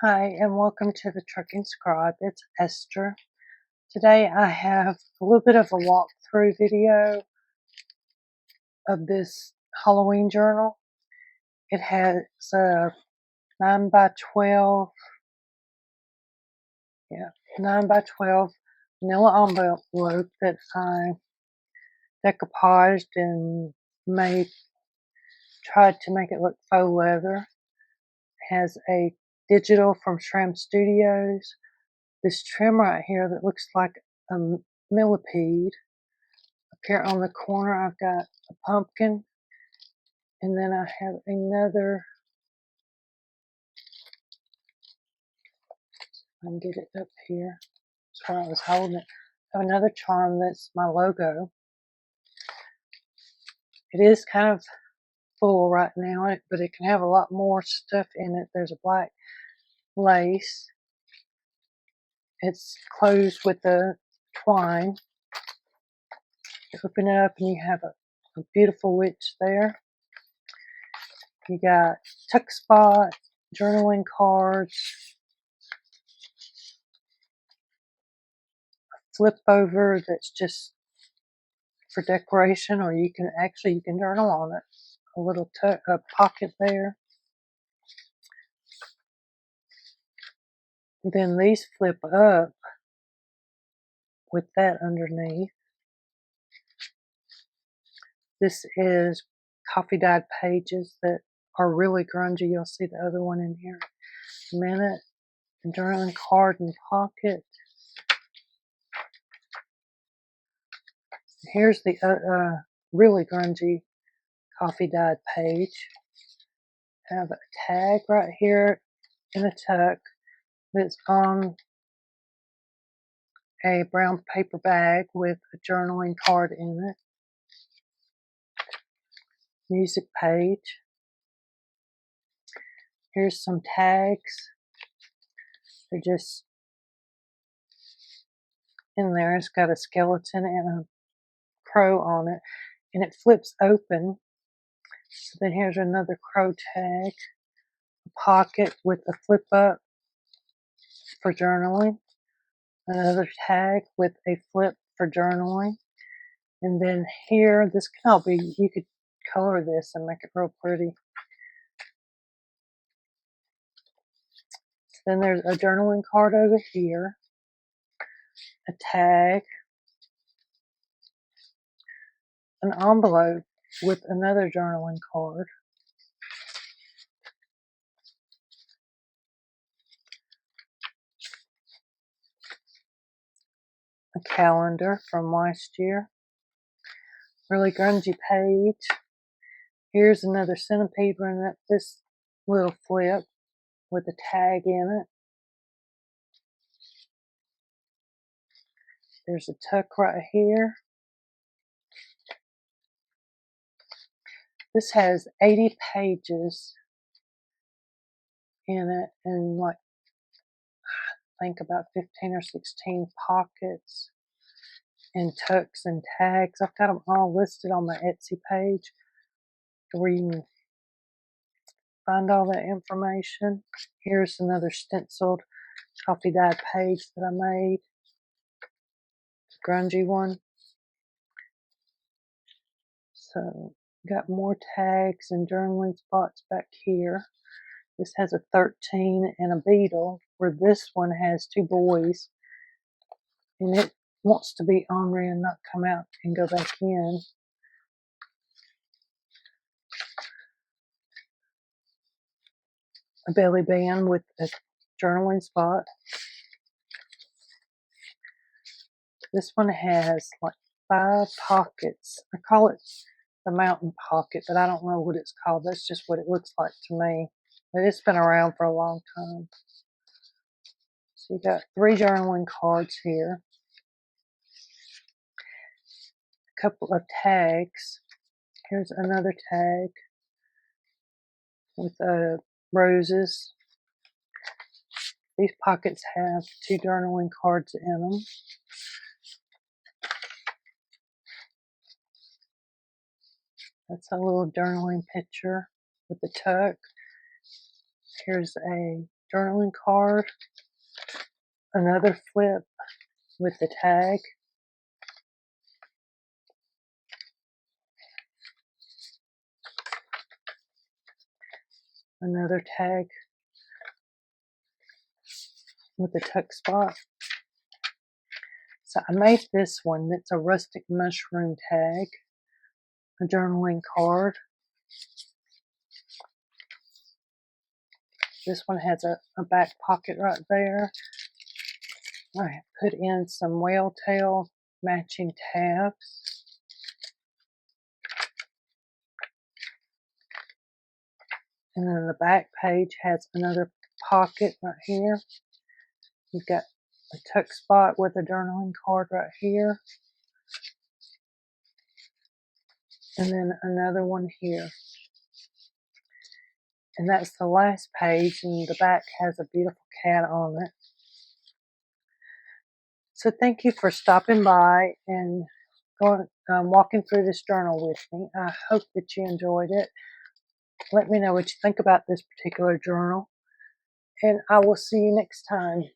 Hi, and welcome to the Trucking Scribe. It's Esther. Today I have a little bit of a walkthrough video of this Halloween journal. It has a 9 by 12, 9 by 12 manila envelope that I decoupaged and tried to make it look faux leather. It has a digital from Shram Studios. This trim right here that looks like a millipede. Up here on the corner I've got a pumpkin, and then I have another, I can get it up here, that's where I was holding it. I have another charm that's my logo. It is kind of full right now, but it can have a lot more stuff in it. There's a black lace. It's closed with a twine. You open it up and you have a beautiful witch there. You got tuck spot, journaling cards, flip over that's just for decoration, or you can journal on it. A little pocket there. Then these flip up with that underneath. This is coffee dyed pages that are really grungy. You'll see the other one in here in a minute. Journaling card and pocket. Here's the really grungy coffee dyed page. I have a tag right here in a tuck that's on a brown paper bag with a journaling card in it. Music page. Here's some tags. They're just in there. It's got a skeleton and a crow on it, and it flips open. So then here's another crow tag. A pocket with a flip up for journaling. Another tag with a flip for journaling. And then here, this can all be, you could color this and make it real pretty. Then there's a journaling card over here, a tag, an envelope with another journaling card, a calendar from last year, really grungy page. Here's another centipede running up this little flip with a tag in it. There's a tuck right here. This has 80 pages in it and like I think about 15 or 16 pockets and tucks and tags. I've got them all listed on my Etsy page where you can find all that information. Here's another stenciled coffee dyed page that I made. Grungy one. So got more tags and journaling spots back here. This has a 13 and a beetle, where this one has two boys, and it wants to be ornery and not come out and go back in. A belly band with a journaling spot. This one has like 5 pockets. I call it the mountain pocket, but I don't know what it's called. That's just what it looks like to me. But it's been around for a long time. So you got 3 journaling cards here. A couple of tags. Here's another tag with roses. These pockets have 2 journaling cards in them. That's a little journaling picture with the tuck. Here's a journaling card, another flip with the tag, another tag with the tuck spot. So I made this one. It's a rustic mushroom tag, a journaling card. This one has a back pocket right there. I put in some whale tail matching tabs. And then the back page has another pocket right here. You've got a tuck spot with a journaling card right here. And then another one here. And that's the last page, and the back has a beautiful cat on it. So thank you for stopping by and walking through this journal with me. I hope that you enjoyed it. Let me know what you think about this particular journal, and I will see you next time.